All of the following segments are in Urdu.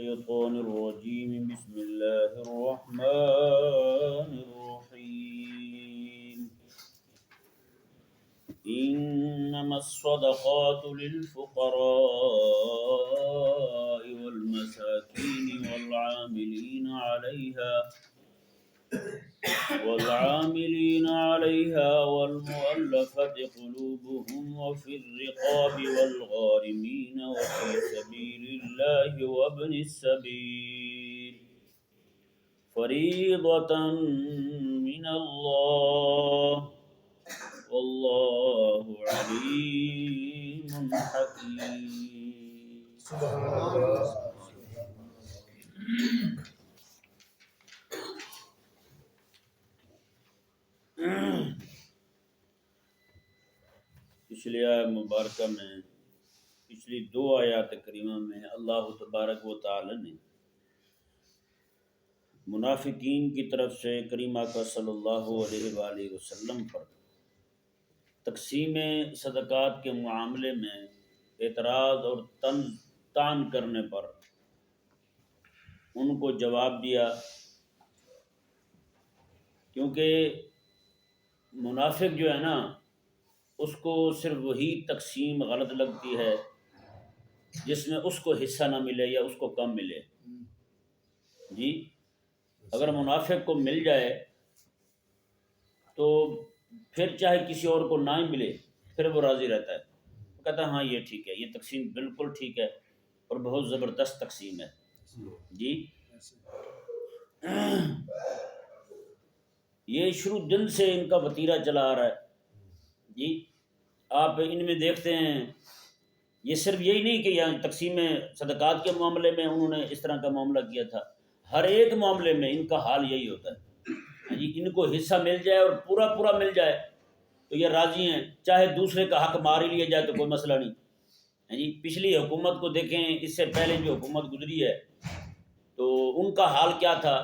الشيطان الرجيم بسم الله الرحمن الرحيم إنما الصدقات للفقراء والمساكين والعاملين عليها والمؤلفة قلوبهم وفي الرقاب والغارمين وفي سبيل الله وابن السبيل فريضة من الله والله عليم حكيم. سبحان اللہ. پچھلی آیت مبارکہ میں پچھلی دو آیات کریمہ میں اللہ تبارک و تعالی نے منافقین کی طرف سے کریمہ کا صلی اللہ علیہ وآلہ وسلم پر تقسیم صدقات کے معاملے میں اعتراض اور طعن کرنے پر ان کو جواب دیا، کیونکہ منافق جو ہے نا اس کو صرف وہی تقسیم غلط لگتی ہے جس میں اس کو حصہ نہ ملے یا اس کو کم ملے. جی اگر منافق کو مل جائے تو پھر چاہے کسی اور کو نہ ہی ملے پھر وہ راضی رہتا ہے، وہ کہتا ہے ہاں یہ ٹھیک ہے، یہ تقسیم بالکل ٹھیک ہے اور بہت زبردست تقسیم ہے. جی یہ شروع دن سے ان کا وتیرہ چلا آ رہا ہے. جی آپ ان میں دیکھتے ہیں یہ صرف یہی نہیں کہ یہاں تقسیم صدقات کے معاملے میں انہوں نے اس طرح کا معاملہ کیا تھا، ہر ایک معاملے میں ان کا حال یہی ہوتا ہے. جی ان کو حصہ مل جائے اور پورا پورا مل جائے تو یہ راضی ہیں، چاہے دوسرے کا حق مار ہی لیا جائے تو کوئی مسئلہ نہیں. جی پچھلی حکومت کو دیکھیں، اس سے پہلے جو حکومت گزری ہے تو ان کا حال کیا تھا.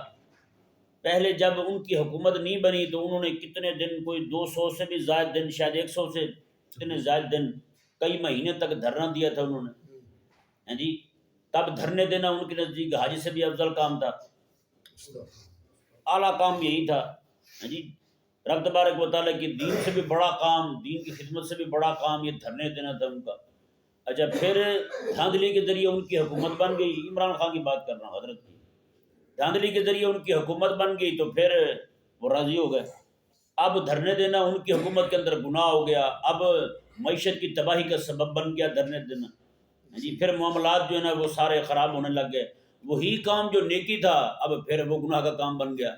پہلے جب ان کی حکومت نہیں بنی تو انہوں نے کتنے دن، کوئی 200 سے بھی زائد دن، شاید 100 سے کتنے زائد دن، کئی مہینے تک دھرنا دیا تھا انہوں نے. جی تب دھرنے دینا ان کے نزدیک حاجی سے بھی افضل کام تھا، اعلیٰ کام یہی تھا. جی رب تبارک و تعالیٰ کی دین سے بھی بڑا کام، دین کی خدمت سے بھی بڑا کام یہ دھرنے دینا تھا ان کا. اچھا پھر دھاندلی کے ذریعے ان کی حکومت بن گئی، عمران خان کی بات کر رہا ہوں حضرت کی، دھاندلی کے ذریعے ان کی حکومت بن گئی تو پھر وہ راضی ہو گئے. اب دھرنے دینا ان کی حکومت کے اندر گناہ ہو گیا، اب معیشت کی تباہی کا سبب بن گیا دھرنے دینا. جی پھر معاملات جو ہے نا وہ سارے خراب ہونے لگ گئے، وہی کام جو نیکی تھا اب پھر وہ گناہ کا کام بن گیا.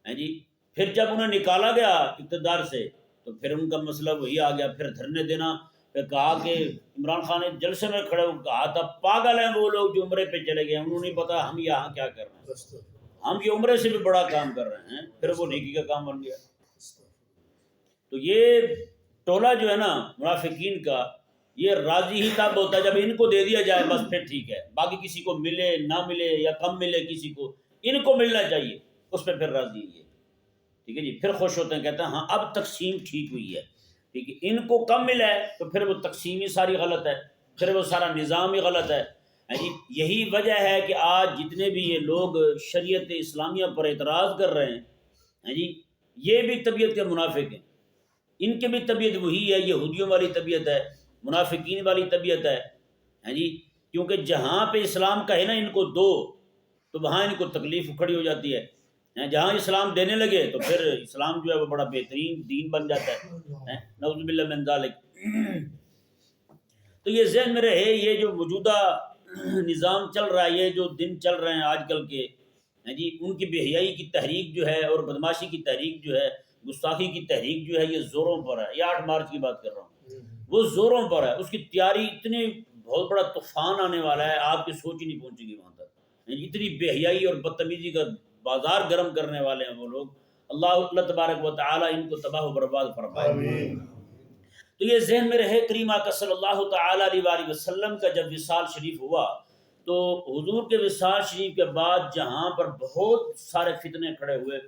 جی پھر جب انہیں نکالا گیا اقتدار سے تو پھر ان کا مسئلہ وہی آ گیا، پھر دھرنے دینا. پھر کہا کہ عمران خان نے جلسے میں کھڑے ہو کہا تھا پاگل ہیں وہ لوگ جو عمرے پہ چلے گئے، انہوں نہیں پتا ہم یہاں کیا کر رہے ہیں، ہم یہ عمرے سے بھی بڑا کام کر رہے ہیں. پھر وہ نیکی کا کام بن گیا. تو یہ ٹولہ جو ہے نا منافقین کا، یہ راضی ہی تب ہوتا ہے جب ان کو دے دیا جائے بس پھر ٹھیک ہے، باقی کسی کو ملے نہ ملے یا کم ملے کسی کو، ان کو ملنا چاہیے اس پہ پھر راضی ہے. ٹھیک ہے جی پھر خوش ہوتے ہیں، کہتے ہیں ہاں اب تقسیم ٹھیک ہوئی ہے. ٹھیک ہے ان کو کم ملا ہے تو پھر وہ تقسیم ہی ساری غلط ہے، پھر وہ سارا نظام ہی غلط ہے. یہی وجہ ہے کہ آج جتنے بھی یہ لوگ شریعت اسلامیہ پر اعتراض کر رہے ہیں جی یہ بھی طبیعت کے منافق ہیں، ان کی بھی طبیعت وہی ہے، یہودیوں والی طبیعت ہے، منافقین والی طبیعت ہے. جی کیونکہ جہاں پہ اسلام کہے نا ان کو دو تو وہاں ان کو تکلیف کھڑی ہو جاتی ہے، جہاں اسلام دینے لگے تو پھر اسلام جو ہے وہ بڑا بہترین دین بن جاتا ہے. نعوذ باللہ من ذالک. تو یہ ذہن میں رہے، یہ جو موجودہ نظام چل رہا ہے، یہ جو دن چل رہے ہیں آج کل کے جی ان کی بے حیائی کی تحریک جو ہے اور بدماشی کی تحریک جو ہے، گستاخی کی تحریک جو ہے، یہ زوروں پر ہے. یہ 8 مارچ کی بات کر رہا ہوں، وہ زوروں پر ہے. اس کی تیاری اتنی بہت بڑا طوفان آنے والا ہے، آپ کی سوچ ہی نہیں پہنچے گی وہاں تک. اتنی بے حیائی اور بدتمیزی کا بازار گرم کرنے والے ہیں وہ لوگ. اللہ تبارک و تعالی ان کو تباہ و برباد فرمائے. تو یہ ذہن میں رہے، کریمہ کا صلی اللہ تعالی علیہ وسلم کا جب وصال شریف ہوا تو حضور کے وصال شریف کے بعد جہاں پر بہت سارے فتنے کھڑے ہوئے،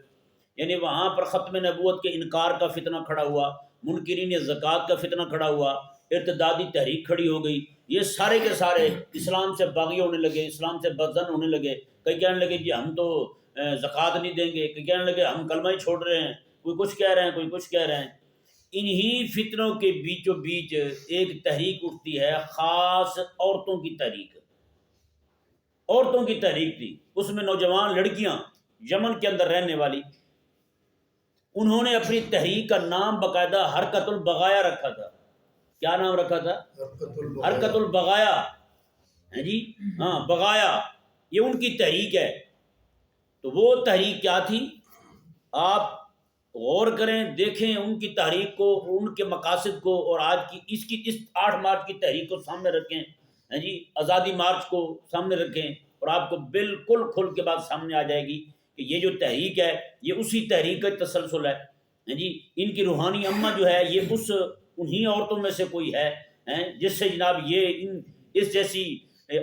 یعنی وہاں پر ختم نبوت کے انکار کا فتنہ کھڑا ہوا، منکرین زکوٰۃ کا فتنہ کھڑا ہوا، ارتدادی تحریک کھڑی ہو گئی، یہ سارے کے سارے اسلام سے باغی ہونے لگے، اسلام سے بدزن ہونے لگے. کئی کہنے لگے جی ہم تو زکوٰۃ نہیں دیں گے، کئی کہنے لگے ہم کلمہ ہی چھوڑ رہے ہیں، کوئی کچھ کہہ رہے ہیں، کوئی کچھ کہہ رہے ہیں. انہی فتنوں کے بیچوں بیچ ایک تحریک اٹھتی ہے، خاص عورتوں کی تحریک. عورتوں کی تحریک تھی، اس میں نوجوان لڑکیاں یمن کے اندر رہنے والی، انہوں نے اپنی تحریک کا نام باقاعدہ حرکت البغایا رکھا تھا. کیا نام رکھا تھا؟ حرکت البغایا. ہے جی، ہاں بغایا، یہ ان کی تحریک ہے. تو وہ تحریک کیا تھی؟ آپ غور کریں، دیکھیں ان کی تحریک کو، ان کے مقاصد کو، اور آج کی اس 8 مارچ کی تحریک کو سامنے رکھیں. ہیں جی، آزادی مارچ کو سامنے رکھیں، اور آپ کو بالکل کھل کے بات سامنے آ جائے گی کہ یہ جو تحریک ہے یہ اسی تحریک کا تسلسل ہے. ہیں جی، ان کی روحانی اماں جو ہے یہ انہی عورتوں میں سے کوئی ہے جس سے جناب یہ اس جیسی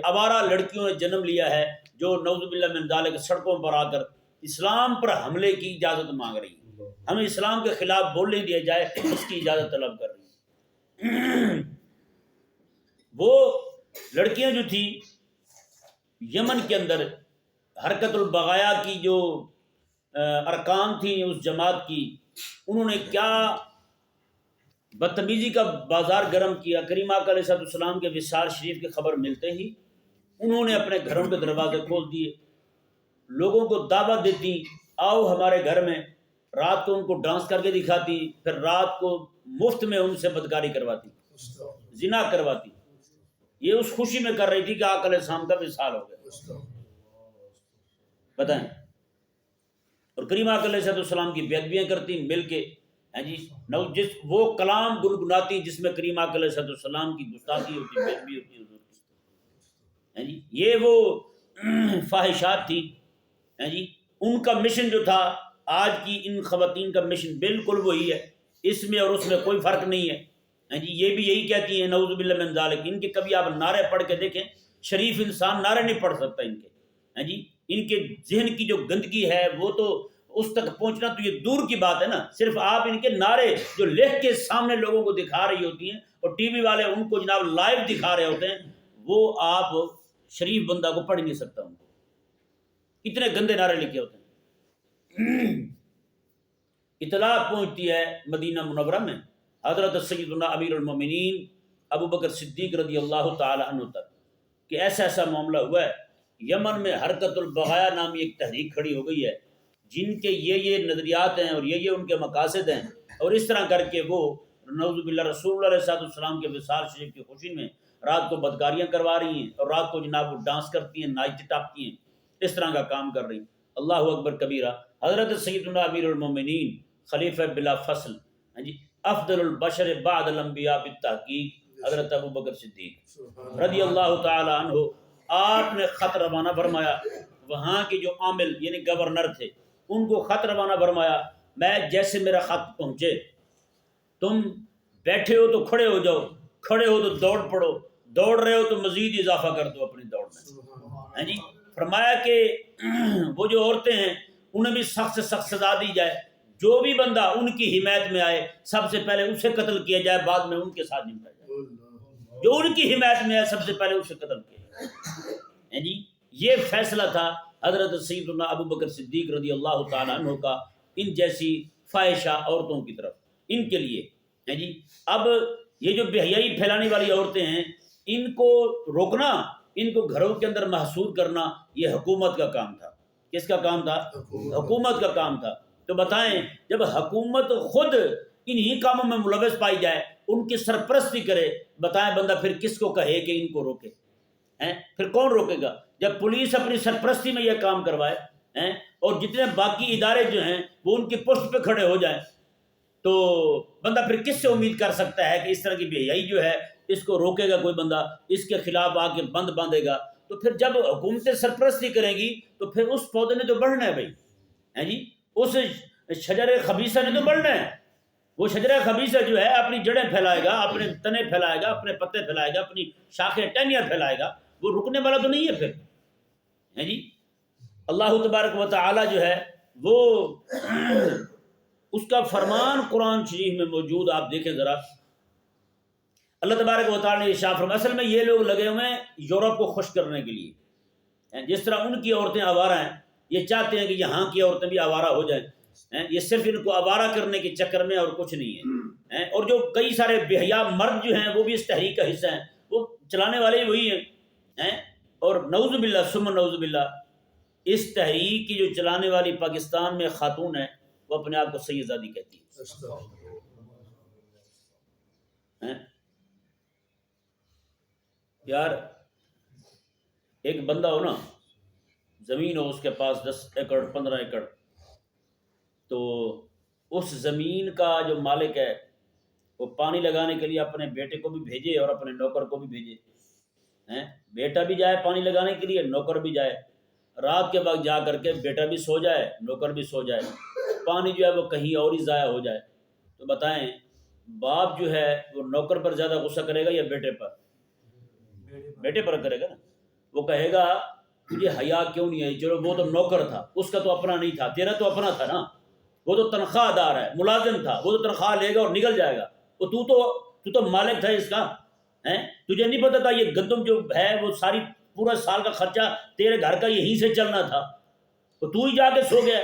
آوارہ لڑکیوں نے جنم لیا ہے، جو نعوذ باللہ من ذالک سڑکوں پر آ کر اسلام پر حملے کی اجازت مانگ رہی ہے. ہمیں اسلام کے خلاف بولنے دیا جائے اس کی اجازت طلب کر رہی ہیں. وہ لڑکیاں جو تھی یمن کے اندر، حرکت البغایا کی جو ارکان تھیں اس جماعت کی، انہوں نے کیا بدتمیزی کا بازار گرم کیا. کریم آقا علیہ السلام کے وصال شریف کی خبر ملتے ہی انہوں نے اپنے گھروں کے دروازے کھول دیے، لوگوں کو دعوت دیتی آؤ ہمارے گھر میں. رات کو ان کو ڈانس کر کے دکھاتی، پھر رات کو مفت میں ان سے بدکاری کرواتی، زنا کرواتی. یہ اس خوشی میں کر رہی تھی کہ آقا علیہ السلام کا وصال ہو گیا. بتائیں. اور کریم آقا علیہ السلام کی بیعتبیاں کرتی مل کے. ہیں جی، وہ کلام گنگناتی جس میں کریم آقا علیہ السلام کی گستاخی ہوتی، بیعتبی ہوتی. ہیں جی، یہ وہ فاحشات تھی. ہیں جی، ان کا مشن جو تھا، آج کی ان خواتین کا مشن بالکل وہی ہے، اس میں اور اس میں کوئی فرق نہیں ہے. ہیں جی، یہ بھی یہی کہتی ہیں نعوذ باللہ من ذالک. ان کے کبھی آپ نعرے پڑھ کے دیکھیں، شریف انسان نعرے نہیں پڑھ سکتا ان کے. ہیں جی، ان کے ذہن کی جو گندگی ہے وہ تو اس تک پہنچنا تو یہ دور کی بات ہے نا. صرف آپ ان کے نعرے جو لکھ کے سامنے لوگوں کو دکھا رہی ہوتی ہیں، اور ٹی وی والے ان کو جناب لائیو دکھا رہے ہوتے ہیں، وہ آپ شریف بندہ کو پڑھ نہیں سکتا. ان کو کتنے گندے نعرے لکھے ہوتے ہیں. اطلاع پہنچتی ہے مدینہ منورہ میں حضرت سیدنا امیر المومنین ابو بکر صدیق رضی اللہ تعالی عنہ تک کہ ایسا معاملہ ہوا ہے. یمن میں حرکت البغایا نامی ایک تحریک کھڑی ہو گئی ہے، جن کے یہ نظریات ہیں اور یہ ان کے مقاصد ہیں، اور اس طرح کر کے وہ نعوذ باللہ رسول اللہ علیہ السلام کے وصال شریف کی خوشی میں رات کو بدکاریاں کروا رہی ہیں، اور رات کو جناب وہ ڈانس کرتی ہیں، ناچ ٹاپتی ہیں، اس طرح کا کام کر رہی ہیں. اللہ اکبر کبیرہ. حضرت سیدنا امیر المومنین خلیفہ بلا فصل، جی افضل البشر بعد الانبیاء بالتحقیق حضرت ابو بکر صدیق رضی اللہ تعالی عنہ، آپ نے خط روانہ فرمایا. وہاں کے جو عامل یعنی گورنر تھے، ان کو خط روانہ فرمایا، میں جیسے میرا خط پہنچے تم بیٹھے ہو تو کھڑے ہو جاؤ، کھڑے ہو تو دوڑ پڑو، دوڑ رہے ہو تو مزید اضافہ کر دو اپنی دوڑ میں. جی فرمایا کہ وہ جو عورتیں ہیں انہیں بھی سخت سے سخت سزا دی جائے، جو بھی بندہ ان کی حمایت میں آئے سب سے پہلے اسے قتل کیا جائے، بعد میں ان کے ساتھ نمٹا جائے. جو ان کی حمایت میں آئے سب سے پہلے اسے قتل کیا جائے. جی یہ فیصلہ تھا حضرت سیدنا ابو بکر صدیق رضی اللہ تعالیٰ عنہ کا ان جیسی فاحشہ عورتوں کی طرف، ان کے لیے. جی اب یہ جو بے حیائی پھیلانے والی عورتیں ہیں، ان کو روکنا، ان کو گھروں کے اندر محصور کرنا، یہ حکومت کا کام تھا. کس کا کام تھا؟ حکومت کا کام تھا. تو بتائیں، جب حکومت خود انہی کاموں میں ملوث پائی جائے، ان کی سرپرستی کرے، بتائیں بندہ پھر کس کو کہے کہ ان کو روکے؟ پھر کون روکے گا؟ جب پولیس اپنی سرپرستی میں یہ کام کروائے اور جتنے باقی ادارے جو ہیں وہ ان کی پشت پہ کھڑے ہو جائیں، تو بندہ پھر کس سے امید کر سکتا ہے کہ اس طرح کی بے حیائی جو ہے اس کو روکے گا کوئی بندہ، اس کے خلاف آ کے بند باندھے گا؟ تو پھر جب حکومتیں سرپرستی کریں گی تو پھر اس پودے نے تو بڑھنا ہے بھائی. جی اس شجر خبیثہ نے تو بڑھنا ہے. وہ شجر خبیثہ جو ہے اپنی جڑیں پھیلائے گا، اپنے تنے پھیلائے گا، اپنے پتے پھیلائے گا، اپنی شاخیں ٹہنیاں پھیلائے گا، وہ رکنے والا تو نہیں ہے پھر. جی اللہ تبارک و تعالی جو ہے وہ اس کا فرمان قرآن شریف میں موجود، آپ دیکھیں ذرا. اللہ تبارک و تعالیٰ نے ارشاد فرمایا اصل میں یہ لوگ لگے ہوئے ہیں یورپ کو خوش کرنے کے لیے، جس طرح ان کی عورتیں آوارہ ہیں، یہ چاہتے ہیں کہ یہاں کی عورتیں بھی آوارہ ہو جائیں، یہ صرف ان کو آوارہ کرنے کے چکر میں اور کچھ نہیں ہے۔ اور جو کئی سارے بے حیا مرد جو ہیں وہ بھی اس تحریک کا حصہ ہیں، وہ چلانے والے ہی وہی ہیں۔ اور نعوذ باللہ ثم نعوذ باللہ، اس تحریک کی جو چلانے والی پاکستان میں خاتون ہے وہ اپنے آپ کو سید زادی کہتی ہے۔ یار ایک بندہ ہو نا، زمین ہو اس کے پاس 10 ایکڑ 15 ایکڑ، تو اس زمین کا جو مالک ہے وہ پانی لگانے کے لیے اپنے بیٹے کو بھی بھیجے اور اپنے نوکر کو بھی بھیجے، بیٹا بھی جائے پانی لگانے کے لیے، نوکر بھی جائے، رات کے وقت جا کر کے بیٹا بھی سو جائے نوکر بھی سو جائے، پانی جو ہے وہ کہیں اور ہی ضائع ہو جائے۔ تو بتائیں باپ جو ہے وہ نوکر پر زیادہ غصہ کرے گا یا بیٹے پر؟ بیٹے پر کرے گا نا۔ وہ کہے گا تجھے حیا کیوں نہیں ہے؟ چلو وہ تو نوکر تھا، اس کا تو اپنا نہیں تھا، تیرا تو اپنا تھا نا، وہ تو تنخواہ دار ہے، ملازم تھا، وہ تو تنخواہ لے گا اور نکل جائے گا، تو تو مالک تھا اس کا، تجھے نہیں پتا تھا یہ گندم جو ہے وہ ساری پورا سال کا خرچہ تیرے گھر کا یہیں سے چلنا تھا، تو ہی جا کے سو گیا۔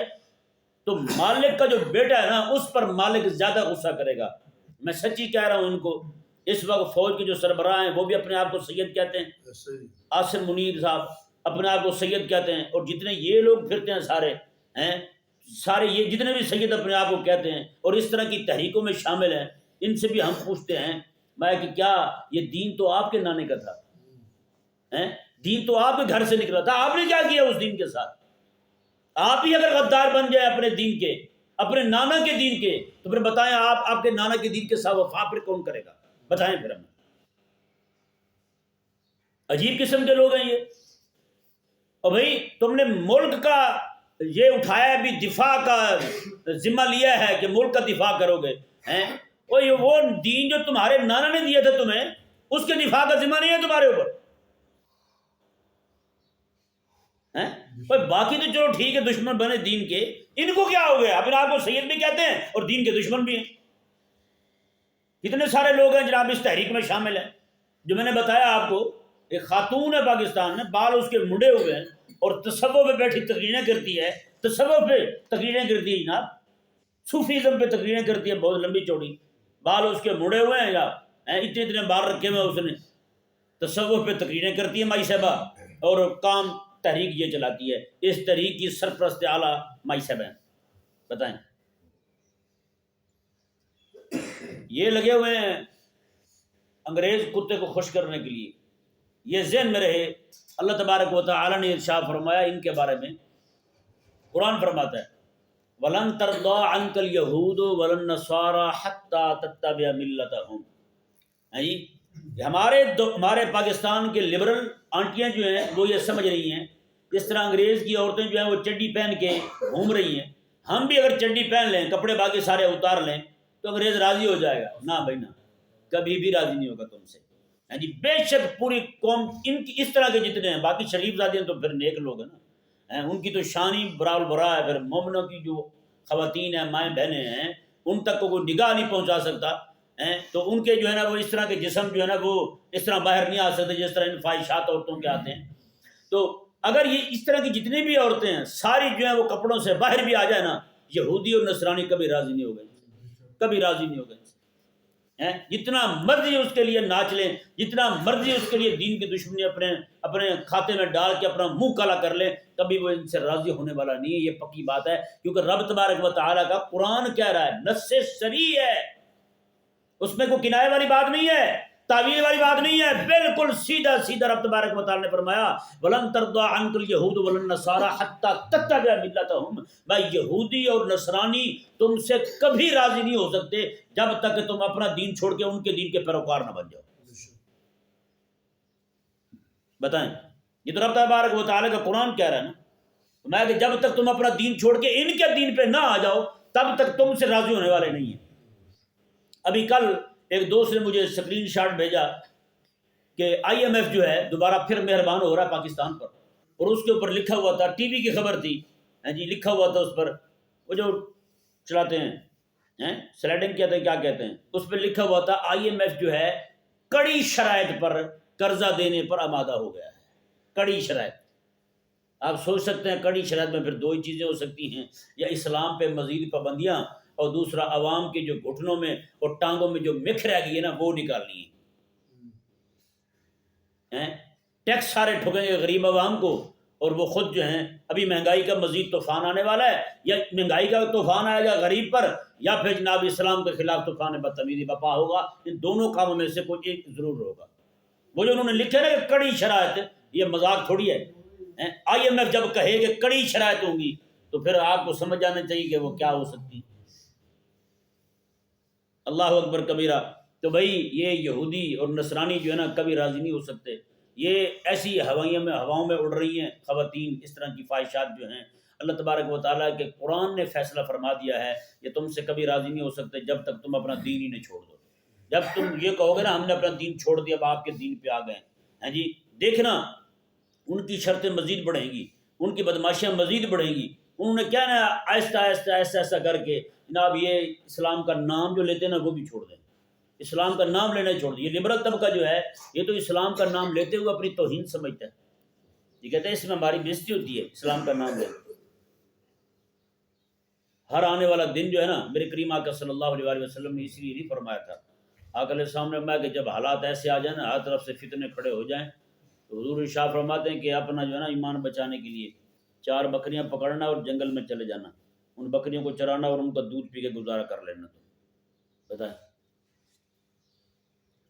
تو مالک کا جو بیٹا ہے نا اس پر مالک زیادہ غصہ کرے گا۔ میں سچی کہہ رہا ہوں، ان کو اس وقت فوج کے جو سربراہ ہیں وہ بھی اپنے آپ کو سید کہتے ہیں، عاصم منیر صاحب اپنے آپ کو سید کہتے ہیں، اور جتنے یہ لوگ پھرتے ہیں سارے یہ جتنے بھی سید اپنے آپ کو کہتے ہیں اور اس طرح کی تحریکوں میں شامل ہیں، ان سے بھی ہم پوچھتے ہیں میں کہ کیا یہ دین تو آپ کے نانے کا تھا، دین تو آپ کے گھر سے نکلا تھا، آپ نے کیا کیا اس دین کے ساتھ؟ آپ ہی اگر غدار بن جائے اپنے دین کے، اپنے نانا کے دین کے، تو پھر بتائیں آپ کے نانا کے دین کے ساتھ وفا پھر کون کرے گا؟ بتائیں پھر ہمیں۔ عجیب قسم کے لوگ ہیں یہ۔ اور بھائی تم نے ملک کا یہ اٹھایا بھی، دفاع کا ذمہ لیا ہے کہ ملک کا دفاع کرو گے، وہ دین جو تمہارے نانا نے دیا تھا تمہیں، اس کے دفاع کا ذمہ نہیں ہے تمہارے اوپر۔ باقی تو چلو ٹھیک ہے، دشمن بنے دین کے، ان کو کیا ہو گیا؟ اپنے آپ کو سید بھی کہتے ہیں اور دین کے دشمن بھی ہیں۔ کتنے سارے لوگ ہیں جناب اس تحریک میں شامل ہیں، جو میں نے بتایا آپ کو، ایک خاتون ہے پاکستان میں، بال اس کے منڈے ہوئے ہیں اور تصوف پہ بیٹھی تقریریں کرتی ہے، تصوف پہ تقریریں کرتی ہے جناب، صوفیزم پہ تقریریں کرتی ہے، بہت لمبی چوڑی، بال اس کے منڈے ہوئے ہیں یا اتنے بال رکھے ہوئے اس نے، تصوف پہ تقریریں کرتی ہے مائی صاحبہ، اور کام تحریک یہ چلاتی ہے۔ اس تحریک کی سرپرست اعلیٰ مائی صاحب ہیں۔ بتائیں، یہ لگے ہوئے ہیں انگریز کتے کو خوش کرنے کے لیے۔ یہ ذہن میں رہے، اللہ تبارک و تعالی نے ارشاد فرمایا ان کے بارے میں، قرآن فرماتا ہے وَلَن تَرْضَىٰ عَنْكَ الْيَهُودُ وَلَا النَّصَارَىٰ حَتَّىٰ تَتَّبِعَ مِلَّتَهُمْ۔ ہمارے پاکستان کے لبرل آنٹیاں جو ہیں وہ یہ سمجھ رہی ہیں اس طرح انگریز کی عورتیں جو ہیں وہ چڈی پہن کے گھوم رہی ہیں، ہم بھی اگر چڈی پہن لیں، کپڑے باقی سارے اتار لیں تو انگریز راضی ہو جائے گا؟ نہ بھائی نہ، کبھی بھی راضی نہیں ہوگا تم سے۔ بے شک پوری قوم ان کی اس طرح کے جتنے ہیں، باقی شریف زادی ہیں تو پھر نیک لوگ ہیں نا، ان کی تو شان ہی برال برا ہے۔ پھر مومنوں کی جو خواتین ہیں، مائیں بہنیں ہیں، ان تک کو کوئی نگاہ نہیں پہنچا سکتا، تو ان کے جو ہے نا وہ اس طرح کے جسم جو ہے نا وہ اس طرح باہر نہیں آ سکتے جس طرح ان فاحشات عورتوں کے آتے ہیں۔ تو اگر یہ اس طرح کی جتنی بھی عورتیں ہیں ساری جو ہیں وہ کپڑوں سے باہر بھی آ جائے نا، یہودی اور نصرانی کبھی راضی نہیں ہوگا، کبھی راضی نہیں ہوگا۔ جتنا مرضی اس کے لیے ناچ لیں، جتنا مرضی اس کے لیے دین کی دشمنی اپنے کھاتے میں ڈال کے اپنا منہ کالا کر لیں، کبھی وہ ان سے راضی ہونے والا نہیں ہے۔ یہ پکی بات ہے، کیونکہ رب تبارک و تعالیٰ کا قرآن کہہ رہا ہے، نص صریح ہے، اس میں کوئی کنایہ والی بات نہیں ہے، تعویل والی بات نہیں ہے، بالکل سیدھا سیدھا رب تبارک و تعالیٰ نے فرمایا وَلَن تَرْضَىٰ عَنْكَ الْيَهُودُ وَلَا النَّصَارَىٰ حَتَّىٰ تَتَّبِعَ مِلَّتَهُمْ۔ بھائی یہودی اور نصرانی تم سے کبھی راضی نہیں ہو سکتے جب تک کہ تم اپنا دین چھوڑ کے ان کے دین کے پیروکار نہ بن جاؤ۔ بتائیں، یہ تو رب تبارک و تعالیٰ کا قرآن کہہ رہا ہے نا، میں کہ جب تک تم اپنا دین چھوڑ کے ان کے دین پہ نہ آ جاؤ تب تک تم سے راضی ہونے والے نہیں ہیں۔ ابھی کل ایک دوست نے مجھے اسکرین شاٹ بھیجا کہ آئی ایم ایف جو ہے دوبارہ پھر مہربان ہو رہا ہے پاکستان پر، اور اس کے اوپر لکھا ہوا تھا، ٹی وی کی خبر تھی جی، لکھا ہوا تھا اس پر، وہ جو چلاتے ہیں سلائڈنگ کہتے ہیں کیا کہتے ہیں، اس پہ لکھا ہوا تھا آئی ایم ایف جو ہے کڑی شرائط پر قرضہ دینے پر آمادہ ہو گیا ہے، کڑی شرائط۔ آپ سوچ سکتے ہیں کڑی شرائط میں پھر دو ہی چیزیں ہو سکتی ہیں، یا اسلام پہ مزید پابندیاں، اور دوسرا عوام کے جو گھٹنوں میں اور ٹانگوں میں جو مکھ رہ گئی ہے نا وہ نکالنی ہے۔ ٹیکس سارے ٹھگیں گے غریب عوام کو، اور وہ خود جو ہیں ابھی مہنگائی کا مزید طوفان آنے والا ہے، یا مہنگائی کا طوفان آئے گا غریب پر، یا پھر جناب اسلام کے خلاف طوفان بدتمیزی بپا ہوگا۔ ان دونوں کاموں میں سے کوئی ایک ضرور ہوگا۔ وہ جو انہوں نے لکھا نا کہ کڑی شرائط، یہ مذاق تھوڑی ہے۔ IMF جب کہے کہ کڑی شرائط ہوں گی تو پھر آپ کو سمجھ جانا چاہیے کہ وہ کیا ہو سکتی۔ اللہ اکبر کبیرہ۔ تو بھائی یہ یہودی اور نصرانی جو ہے نا کبھی راضی نہیں ہو سکتے۔ یہ ایسی ہواؤں میں اڑ رہی ہیں خواتین، اس طرح کی خواہشات جو ہیں۔ اللہ تبارک و تعالیٰ کے قرآن نے فیصلہ فرما دیا ہے کہ تم سے کبھی راضی نہیں ہو سکتے جب تک تم اپنا دین ہی نہیں چھوڑ دو۔ جب تم یہ کہو گے نا ہم نے اپنا دین چھوڑ دیا، اب آپ کے دین پہ آ گئے ہیں جی، دیکھنا ان کی شرطیں مزید بڑھیں گی، ان کی بدماشیاں مزید بڑھیں گی۔ انہوں نے کیا نا آہستہ آہستہ ایسا ایسا کر کے جناب یہ اسلام کا نام جو لیتے ہیں نا وہ بھی چھوڑ دیں، اسلام کا نام لینا چھوڑ دیں۔ یہ لبرل طبقہ جو ہے یہ تو اسلام کا نام لیتے ہوئے اپنی توہین سمجھتا ہے، یہ کہتے ہیں اس میں ہماری بےزتی ہوتی ہے اسلام کا نام لے۔ ہر آنے والا دن جو ہے نا میرے کریم آقا صلی اللہ علیہ وسلم نے اس لیے نہیں فرمایا تھا، آقا علیہ السلام نے فرمایا کہ جب حالات ایسے آ جائیں نا ہر طرف سے فتنے کھڑے ہو جائیں تو حضور ارشاد فرماتے ہیں کہ اپنا جو ہے نا ایمان بچانے کے لیے 4 بکریاں پکڑنا اور جنگل میں چلے جانا، ان بکریوں کو چرانا اور ان کا دودھ پی کے گزارا کر لینا۔ تو بتائیں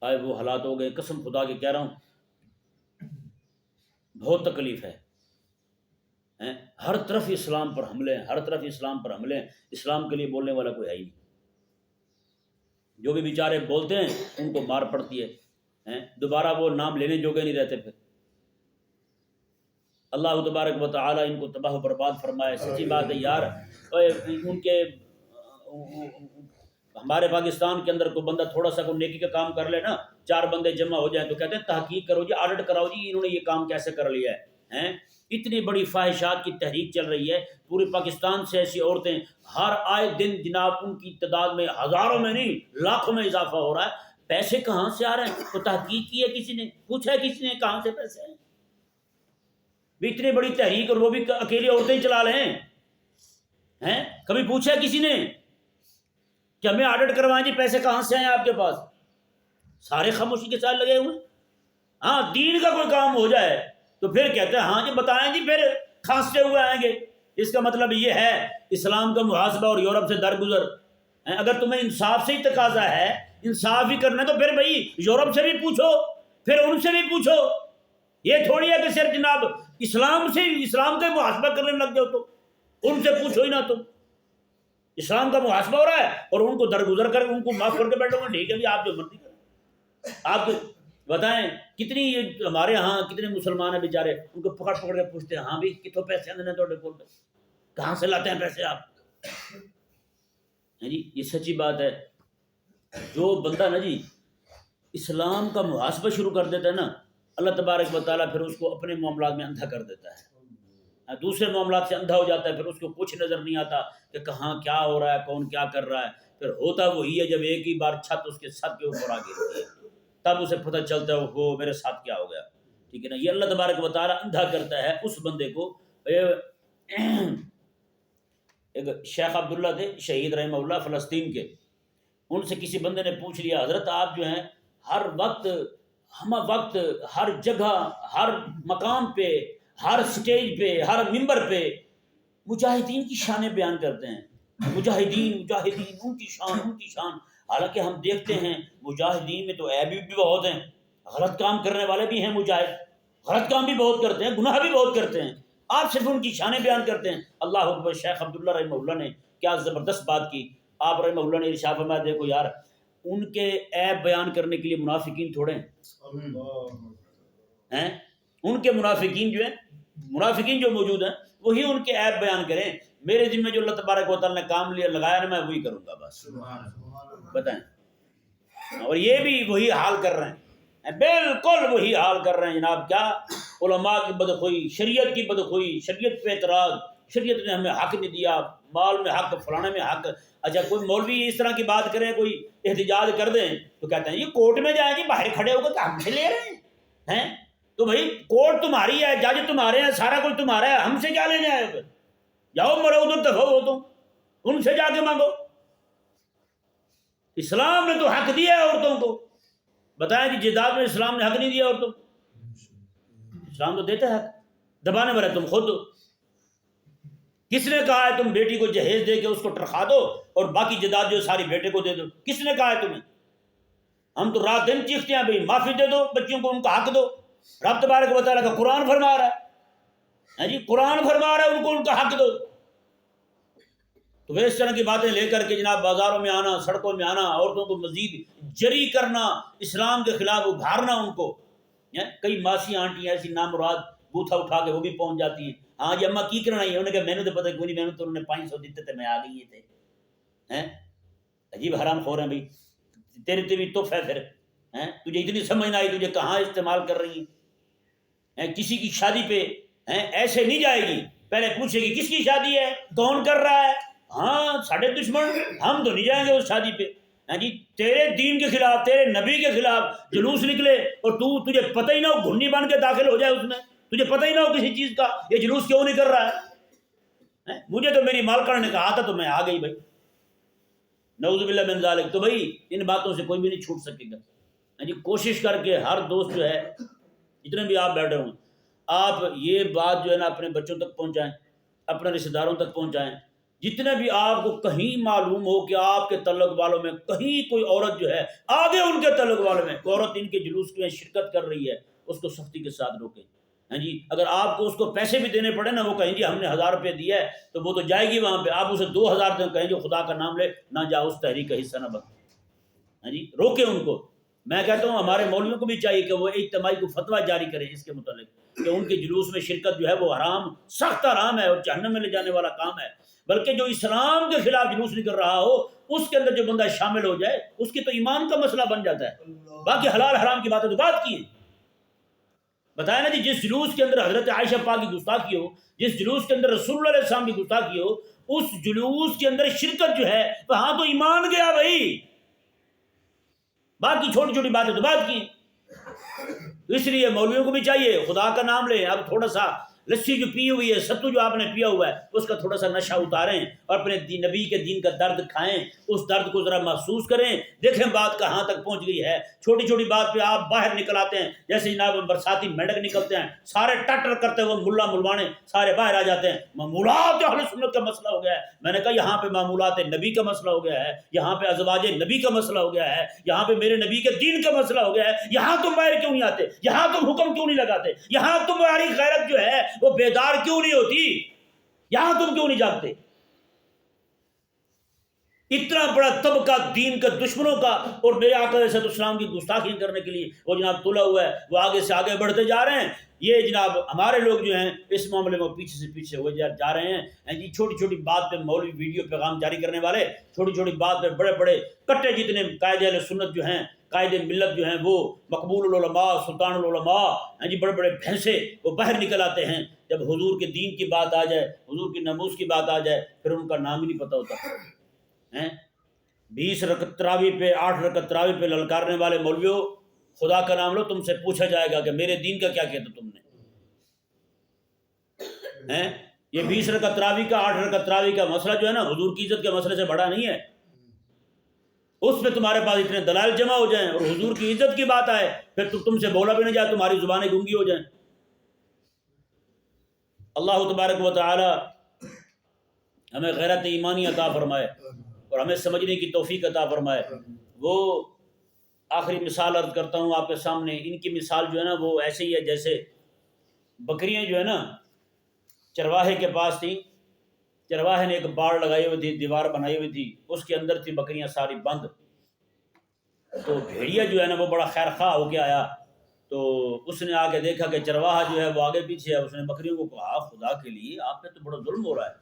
آئے وہ حالات ہو گئے، قسم خدا کی کہہ رہا ہوں بہت تکلیف ہے۔ ہر طرف اسلام پر حملے ہیں، ہر طرف اسلام پر حملے ہیں، اسلام کے لیے بولنے والا کوئی ہے ہی نہیں۔ جو بھی بیچارے بولتے ہیں ان کو مار پڑتی ہے، دوبارہ وہ نام لینے جوگے نہیں رہتے۔ پھر اللہ تبارک و تعالیٰ ان کو تباہ و برباد فرمائے۔ سچی بات ہے یار، ان کے ہمارے پاکستان کے اندر کوئی بندہ تھوڑا سا کوئی نیکی کا کام کر لے نا، 4 بندے جمع ہو جائیں تو کہتے ہیں تحقیق کرو جی، آڈٹ کراؤ جی انہوں نے یہ کام کیسے کر لیا ہے۔ اتنی بڑی فاحشات کی تحریک چل رہی ہے پورے پاکستان سے، ایسی عورتیں ہر آئے دن جناب ان کی تعداد میں ہزاروں میں نہیں لاکھوں میں اضافہ ہو رہا ہے۔ پیسے کہاں سے آ رہے ہیں؟ تو تحقیق کی ہے کسی نے؟ پوچھا ہے کسی نے کہاں سے پیسے ہیں؟ اتنی بڑی تحریک اور وہ بھی اکیلی عورتیں چلا رہے ہیں، کبھی پوچھا ہے کسی نے کہ ہمیں آڈٹ کروائیں جی پیسے کہاں سے آئیں آپ کے پاس؟ سارے خاموشی کے ساتھ لگے ہوئے۔ ہاں دین کا کوئی کام ہو جائے تو پھر کہتے ہیں ہاں جی بتائیں جی، پھر کھانستے ہوئے آئیں گے۔ اس کا مطلب یہ ہے اسلام کا محاسبہ اور یورپ سے درگزر۔ اگر تمہیں انصاف سے ہی تقاضا ہے، انصاف ہی کرنا ہے تو پھر بھائی یورپ سے بھی پوچھو، پھر ان سے بھی پوچھو۔ یہ تھوڑی ہے کہ صرف جناب اسلام سے اسلام کا محاسبہ کرنے لگ جاؤ تو ان سے پوچھو ہی نہ۔ تم اسلام کا محاسبہ ہو رہا ہے اور ان کو درگزر کر ان کو معاف کر کے بیٹھو گے، ٹھیک ہے بھی آپ جو مرضی کریں۔ آپ بتائیں کتنی ہمارے ہاں کتنے مسلمان ہیں بیچارے، ان کو پکڑ پکڑ کے پوچھتے ہیں ہاں بھی کتوں پیسے آنے تھوڑے کول پہ، کہاں سے لاتے ہیں پیسے آپ؟ جی یہ سچی بات ہے۔ جو بندہ نا جی اسلام کا محاسبہ شروع کر دیتا ہے نا، اللہ تبارک و تعالیٰ پھر اس کو اپنے معاملات میں اندھا کر دیتا ہے، دوسرے معاملات سے اندھا ہو جاتا ہے، پھر اس کو کچھ نظر نہیں آتا کہ کہاں کیا ہو رہا ہے، کون کیا کر رہا ہے۔ پھر ہوتا وہی ہے جب ایک ہی بار چھت اس کے سر کے اوپر آ گئی تب اسے پتہ چلتا ہے وہ میرے ساتھ کیا ہو گیا، ٹھیک ہے نا۔ یہ اللہ تبارک و تعالیٰ اندھا کرتا ہے اس بندے کو۔ ایک شیخ عبداللہ تھے شہید رحمہ اللہ فلسطین کے، ان سے کسی بندے نے پوچھ لیا حضرت آپ جو ہیں ہر وقت ہمہ وقت ہر جگہ ہر مقام پہ ہر سٹیج پہ ہر ممبر پہ مجاہدین کی شانیں بیان کرتے ہیں، مجاہدین مجاہدین ان کی شان ان کی شان، حالانکہ ہم دیکھتے ہیں مجاہدین میں تو عیب بھی بہت ہیں، غلط کام کرنے والے بھی ہیں، مجاہد غلط کام بھی بہت کرتے ہیں، گناہ بھی بہت کرتے ہیں، آپ صرف ان کی شانیں بیان کرتے ہیں۔ اللہ اکبر۔ شیخ عبداللہ رحمہ اللہ نے کیا زبردست بات کی، آپ رحمہ اللہ نے ارشاد فرمایا دیکھو یار ان کے عیب بیان کرنے کے لیے منافقین تھوڑے ہیں، ان کے منافقین جو ہیں، منافقین جو موجود ہیں وہی ان کے عیب بیان کریں، میرے ذمہ جو اللہ تبارک و تعالیٰ نے کام لیا لگایا نا میں وہی کروں گا بس، بتائیں۔ اور یہ بھی وہی حال کر رہے ہیں، بالکل وہی حال کر رہے ہیں جناب۔ کیا علماء کی بدخوئی، شریعت کی بدخوئی، شریعت پہ اعتراض، شریعت نے ہمیں حق نہیں دیا، مال میں حق، فلانے میں حق. اچھا کوئی مولوی اس طرح کی بات کرے، کوئی احتجاج کر دیں تو کہتے ہیں یہ کورٹ میں جائیں گے، باہر کھڑے ہو کر ہم سے لے رہے ہیں. تو بھائی کورٹ تمہاری ہے، جج تمہارے ہیں، سارا کچھ تمہارا ہے، ہم سے کیا لینے آئے ہو؟ جاؤ مرو ادھر دفعہ ہو تم، ان سے جا کے مانگو. اسلام نے تو حق دیا ہے عورتوں کو. بتائیں کہ جداد میں اسلام نے حق نہیں دیا عورتوں کو؟ اسلام تو دیتا ہے حق. دبانے والا تم خود ہو. کس نے کہا ہے تم بیٹی کو جہیز دے کے اس کو ٹرخا دو اور باقی جداد جو ساری بیٹے کو دے دو؟ کس نے کہا ہے تمہیں؟ ہم تو رات دن چیختے ہیں بھائی معافی دے دو بچیوں کو، ان کا حق دو. رب تبارک و تعالیٰ کا قرآن فرما رہا ہے، جی قرآن فرما رہا ہے ان کو ان کا حق دو. تو اس طرح کی باتیں لے کر کے جناب بازاروں میں آنا، سڑکوں میں آنا، عورتوں کو مزید جری کرنا، اسلام کے خلاف ابھارنا ان کو. کئی ماسی آنٹی ایسی نامراد بوتھا اٹھا کے وہ بھی پہنچ جاتی ہیں. ہاں جی اماں کی کرنا ہے؟ انہوں نے کہا میں نے تو پتہ کوئی نہیں، میں نے تو انہوں نے 500 دیتے تھے میں آ گئی تھے. عجیب حرام خور ہیں بھائی، تیرے تے بھی تحفہ ہے پھر. تجھے اتنی سمجھ نہ آئی، تجھے کہاں استعمال کر رہی ہیں. کسی کی شادی پہ ایسے نہیں جائے گی، پہلے پوچھے گی کس کی شادی ہے، کون کر رہا ہے. ہاں ساڑھے دشمن، ہم تو نہیں جائیں گے اس شادی پہ. جی تیرے دین کے خلاف، تیرے نبی کے خلاف جلوس نکلے اور تجھے پتہ ہی نہ ہو، گھنی بن کے داخل ہو جائے اس میں، تجھے پتہ ہی نہ ہو کسی چیز کا یہ جلوس کیوں نہیں کر رہا ہے. مجھے تو میری مالکہ نے کہا تھا تو میں آ گئی بھائی. نعوذ باللہ من ذالک. تو بھائی ان باتوں سے کوئی بھی نہیں چھوٹ سکے گا. جی کوشش کر کے ہر دوست جو ہے، جتنے بھی آپ بیٹھے ہوں، آپ یہ بات جو ہے نا اپنے بچوں تک پہنچائیں، اپنے رشتہ داروں تک پہنچائیں. جتنے بھی آپ کو کہیں معلوم ہو کہ آپ کے تعلق والوں میں کہیں کوئی عورت جو ہے آگے ان کے تعلق والوں میں کوئی عورت ان کے جلوس میں شرکت کر رہی ہے، اس کو سختی کے ساتھ روکیں. جی اگر آپ کو اس کو پیسے بھی دینے پڑے نا، وہ کہیں جی ہم نے 1000 روپے دیا ہے تو وہ تو جائے گی وہاں پہ، آپ اسے 2000 دیں، کہیں جو خدا کا نام لے نہ جا اس تحریک کا حصہ نہ بن. جی روکیں ان کو. میں کہتا ہوں ہمارے مولویوں کو بھی چاہیے کہ وہ اجتماعی کو فتویٰ جاری کریں اس کے متعلق کہ ان کے جلوس میں شرکت جو ہے وہ حرام، سخت حرام ہے اور جہنم میں لے جانے والا کام ہے. بلکہ جو اسلام کے خلاف جلوس نہیں کر رہا ہو اس کے اندر جو بندہ شامل ہو جائے اس کی تو ایمان کا مسئلہ بن جاتا ہے. باقی حلال حرام کی باتیں تو بات کی ہے. بتایا نا جی جس جلوس کے اندر حضرت عائشہ پاک کی گستاخی ہو، جس جلوس کے اندر رسول اللہ علیہ السلام کی گستاخی ہو، اس جلوس کے اندر شرکت جو ہے وہاں تو ایمان گیا بھائی. باقی چھوٹی چھوٹی باتیں تو بات کی. اس لیے مولویوں کو بھی چاہیے خدا کا نام لیں. اب تھوڑا سا لسی جو پی ہوئی ہے، ستو جو آپ نے پیا ہوا ہے، اس کا تھوڑا سا نشہ اتاریں اور اپنے نبی کے دین کا درد کھائیں، اس درد کو ذرا محسوس کریں. دیکھیں بات کہاں تک پہنچ گئی ہے. چھوٹی چھوٹی بات پہ آپ باہر نکل آتے ہیں، جیسے جناب برساتی مینڈک نکلتے ہیں، سارے ٹٹر کرتے ہوئے ملا ملوانے سارے باہر آ جاتے ہیں. معمولات اہل سنت کا مسئلہ ہو گیا ہے. میں نے کہا یہاں پہ معمولات نبی کا مسئلہ ہو گیا ہے، یہاں پہ ازواج نبی کا مسئلہ ہو گیا ہے، یہاں پہ میرے نبی کے دین کا مسئلہ ہو گیا ہے. یہاں تم باہر کیوں نہیں آتے؟ یہاں تم حکم کیوں نہیں لگاتے؟ یہاں تمہاری غیرت جو ہے وہ بیدار کیوں نہیں ہوتی؟ یہاں تم کیوں نہیں جاگتے؟ اتنا بڑا طبقہ دین کا دشمنوں کا اور میرے آقا علیہ السلام کی گستاخی کرنے کے لیے وہ جناب تلا ہوا ہے، وہ آگے سے آگے بڑھتے جا رہے ہیں. یہ جناب ہمارے لوگ جو ہیں اس معاملے میں پیچھے سے پیچھے ہوئے جا رہے ہیں. جی چھوٹی چھوٹی بات پہ مولوی ویڈیو پیغام جاری کرنے والے، چھوٹی چھوٹی بات پہ بڑے بڑے کٹے جتنے قائد اہل سنت جو ہیں، قائد ملت جو ہیں، وہ مقبول العلماء، سلطان العلماء، جی بڑے بڑے بھینسے وہ باہر نکل آتے ہیں. جب حضور کے دین کی بات آ جائے، حضور کی ناموس کی بات آ جائے، پھر ان کا نام ہی نہیں پتہ ہوتا. 20 رکعت تراویح پہ، 8 رکعت تراویح پہ للکارنے والے مولویوں، خدا کا نام لو، تم سے پوچھا جائے گا کہ میرے دین کا کیا کہتے تم نے. یہ 20 رکعت تراویح کا، 8 رکعت تراویح کا مسئلہ جو ہے نا حضور کی عزت کے مسئلے سے بڑا نہیں ہے. اس میں تمہارے پاس اتنے دلائل جمع ہو جائیں اور حضور کی عزت کی بات آئے پھر تم سے بولا بھی نہ جائے، تمہاری زبانیں گونگی ہو جائیں. اللہ تبارک و تعالی ہمیں غیرت ایمانی عطا فرمائے اور ہمیں سمجھنے کی توفیق عطا فرمائے. وہ آخری مثال عرض کرتا ہوں آپ کے سامنے. ان کی مثال جو ہے نا وہ ایسے ہی ہے جیسے بکریاں جو ہے نا چرواہے کے پاس تھیں. چرواہے نے ایک باڑ لگائی ہوئی تھی، دیوار بنائی ہوئی تھی، اس کے اندر تھی بکریاں ساری بند. تو بھیڑیا جو ہے نا وہ بڑا خیر خواہ ہو کے آیا، تو اس نے آ کے دیکھا کہ چرواہا جو ہے وہ آگے پیچھے ہے. اس نے بکریوں کو کہا خدا کے لیے آپ پہ تو بڑا ظلم ہو رہا ہے،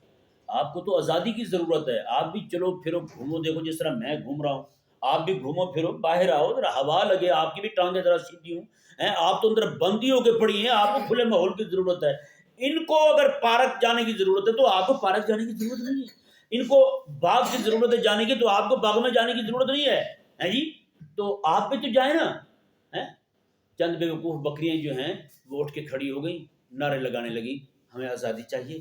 آپ کو تو آزادی کی ضرورت ہے. آپ بھی چلو پھرو گھومو، دیکھو جس طرح میں گھوم رہا ہوں، آپ بھی گھومو پھرو، باہر آؤ، ذرا ہوا لگے، آپ کی بھی ٹانگیں ذرا سیدھی ہوں. آپ تو اندر بندی ہو کے پڑی ہیں، آپ کو کھلے ماحول کی ضرورت ہے. ان کو اگر پارک جانے کی ضرورت ہے تو آپ کو پارک جانے کی ضرورت نہیں ہے، ان کو باغ کی ضرورت ہے جانے کی تو آپ کو باغ میں جانے کی ضرورت نہیں ہے جی، تو آپ بھی تو جائیں نا۔ چند بے وقوف بکریاں جو ہیں وہ اٹھ کے کھڑی ہو گئی، نعرے لگانے لگی ہمیں آزادی چاہیے،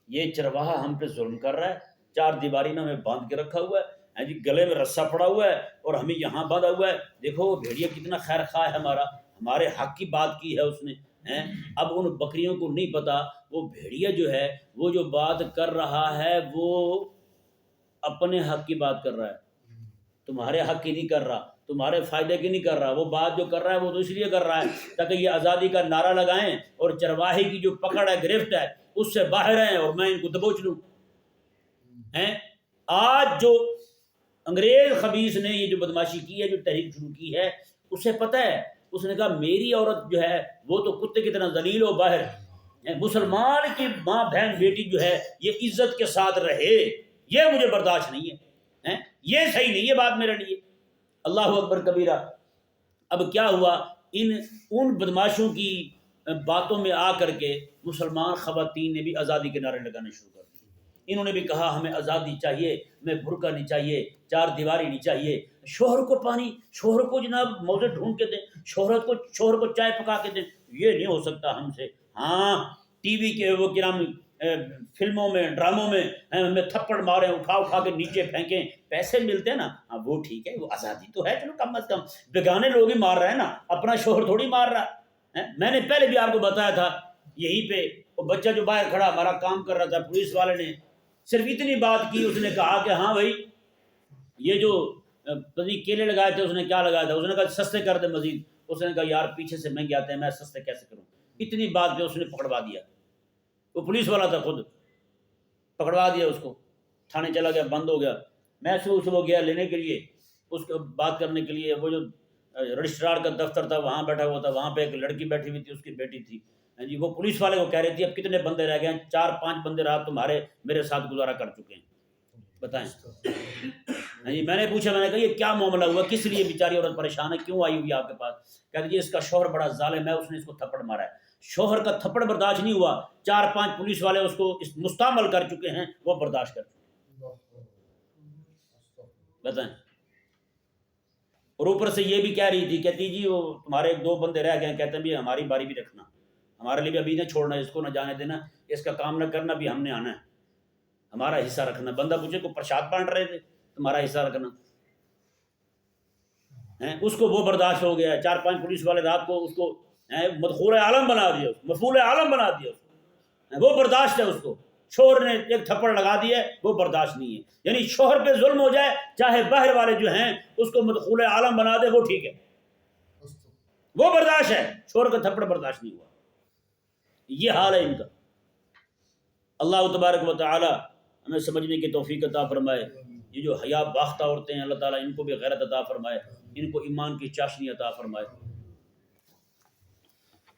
یہ چرواہا ہم پہ ظلم کر رہا ہے، چار دیواری میں ہمیں باندھ کے رکھا ہوا ہے جی، گلے میں رسا پڑا ہوا ہے اور ہمیں یہاں باندھا ہوا ہے، دیکھو وہ بھیڑیا کتنا خیر خواہ ہے ہمارا، ہمارے حق کی بات کی ہے اس نے۔ اب ان بکریوں کو نہیں پتا وہ بھیڑیا جو ہے وہ جو بات کر رہا ہے وہ اپنے حق کی بات کر رہا ہے، تمہارے حق کی نہیں کر رہا، تمہارے فائدے کی نہیں کر رہا، وہ بات جو کر رہا ہے وہ تو اس لیے کر رہا ہے تاکہ یہ آزادی کا نعرہ لگائیں اور چرواہے کی جو پکڑ ہے، گرفت ہے، اس سے باہر آئیں اور میں ان کو دبوچ لوں۔ آج جو انگریز خبیث نے یہ جو بدماشی کی ہے، جو تحریک شروع کی ہے، اسے پتہ ہے، اس نے کہا میری عورت جو ہے وہ تو کتے کی طرح ذلیل و باہر، مسلمان کی ماں بہن بیٹی جو ہے یہ عزت کے ساتھ رہے، یہ مجھے برداشت نہیں ہے، یہ صحیح نہیں ہے بات میرے لیے۔ اللہ اکبر کبیرہ۔ اب کیا ہوا، ان بدماشوں کی باتوں میں آ کر کے مسلمان خواتین نے بھی آزادی کے نعرے لگانے شروع کر دیے، انہوں نے بھی کہا ہمیں آزادی چاہیے، ہمیں برقع نہیں چاہیے، چار دیواری نہیں چاہیے، شوہر کو پانی، شوہر کو جناب موزے ڈھونڈ کے دیں، شوہر کو چائے پکا کے دیں، یہ نہیں ہو سکتا ہم سے۔ ہاں ٹی وی کے وہ کیا نام فلموں میں ڈراموں میں ہمیں تھپڑ ماریں، اٹھا کے نیچے پھینکیں، پیسے ملتے ہیں نا، ہاں وہ ٹھیک ہے، وہ آزادی تو ہے، چلو کم از کم بیگانے لوگ ہی مار رہے ہیں نا، اپنا شوہر تھوڑی مار رہا ہے۔ میں نے پہلے بھی آپ کو بتایا تھا، یہیں پہ وہ بچہ جو باہر کھڑا ہمارا کام کر رہا تھا، پولیس والے نے صرف اتنی بات کی، اس نے کہا کہ ہاں بھائی یہ جو کیلے لگائے تھے، اس نے کیا لگایا تھا، اس نے کہا سستے کر دے مزید، اس نے کہا یار پیچھے سے مہنگے آتے ہیں، میں سستے کیسے کروں، اتنی بات پہ اس نے پکڑوا دیا، وہ پولیس والا تھا خود، پکڑوا دیا اس کو، تھانے چلا گیا، بند ہو گیا۔ میں صبح گیا لینے کے لیے، اس کو بات کرنے کے لیے، وہ جو رجسٹرار کا دفتر تھا وہاں بیٹھا ہوا تھا، وہاں پہ ایک لڑکی بیٹھی ہوئی تھی، اس کی بیٹی تھی جی، وہ پولیس والے کو کہہ رہی تھی اب کتنے بندے رہ گئے ہیں، 4-5 بندے رات تمہارے میرے ساتھ گزارا کر چکے ہیں، بتائیں جی۔ میں نے پوچھا، میں نے کہا یہ کیا معاملہ ہوا، کس لیے بیچاری عورت پریشان ہے، کیوں آئی ہوئی آپ کے پاس؟ کہتے جی اس کا شوہر بڑا ظالم ہے، اس نے اس کو تھپڑ مارا ہے۔ شوہر کا تھپڑ برداشت نہیں ہوا، 4-5 پولیس والے اس کو مستعمل کر چکے ہیں، وہ برداشت کر چکے ہیں، بتائیں۔ اور اوپر سے یہ بھی کہہ رہی تھی، کہتی جی وہ تمہارے 2 بندے رہ گئے، کہتے ہیں بھی ہماری باری بھی رکھنا، ہمارے لیے بھی ابھی نہ چھوڑنا، اس کو نہ جانے دینا، اس کا کام نہ کرنا، بھی ہم نے آنا ہے، ہمارا حصہ رکھنا۔ بندہ پوچھے کو پرساد بانٹ رہے تھے، تمہارا حصہ رکھنا، اس کو وہ برداشت ہو گیا۔ 4-5 پولیس والے رات کو اس کو مدخول عالم بنا دیا، مفعول عالم بنا دیا، وہ برداشت ہے اس کو۔ شوہر نے ایک تھپڑ لگا دیا ہے، وہ برداشت نہیں ہے، یعنی شوہر پہ ظلم ہو جائے، چاہے باہر والے جو ہیں اس کو مدخول عالم بنا دے، وہ ٹھیک ہے، وہ برداشت ہے، شوہر کا تھپڑ برداشت نہیں ہوا۔ یہ حال ہے ان کا۔ اللہ تبارک و تعالی ہمیں سمجھنے کی توفیق عطا فرمائے۔ یہ جو حیا باختہ عورتیں ہیں، اللہ تعالیٰ ان کو بھی غیرت عطا فرمائے، ان کو ایمان کی چاشنی عطا فرمائے۔